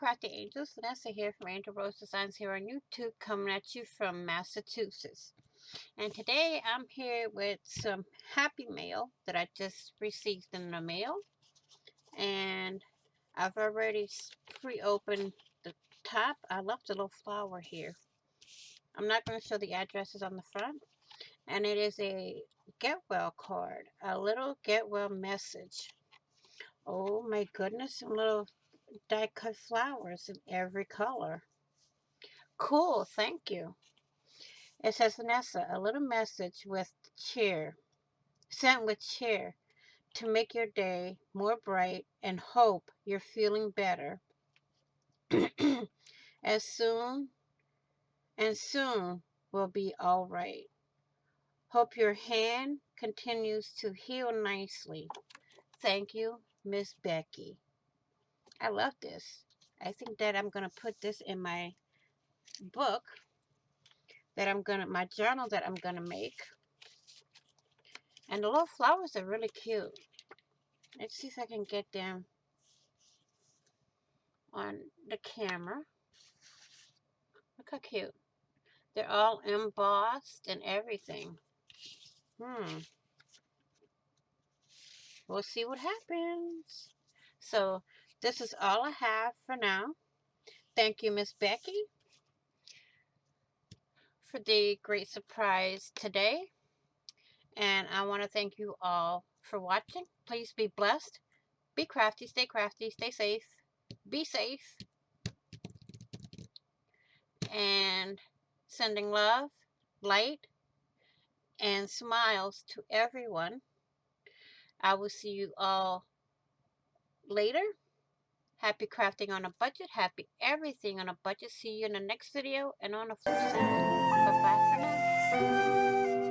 Crafty Angels. Vanessa here from Angel Rose Designs here on YouTube, coming at you from Massachusetts. And today I'm here with some Happy Mail that I just received in the mail. And I've already pre-opened the top. I love the little flower here. I'm not going to show the addresses on the front. And it is a Get Well card, a little Get Well message. Oh my goodness, some little die-cut flowers in every color. Cool, thank you. It says, Vanessa, a little message with cheer, sent with cheer to make your day more bright and hope you're feeling better as soon and soon will be all right. Hope your hand continues to heal nicely. Thank you, Miss Becky. I love this. I think that I'm going to put this in my book my journal that I'm going to make. And the little flowers are really cute. Let's see if I can get them on the camera. Look how cute. They're all embossed and everything. We'll see what happens. So this is all I have for now. Thank you, Miss Becky, for the great surprise today. And I want to thank you all for watching. Please be blessed. Be crafty, stay safe, be safe, and sending love, light, and smiles to everyone. I will see you all later. Happy crafting on a budget. Happy everything on a budget. See you in the next video and on the flip side. Bye-bye for now.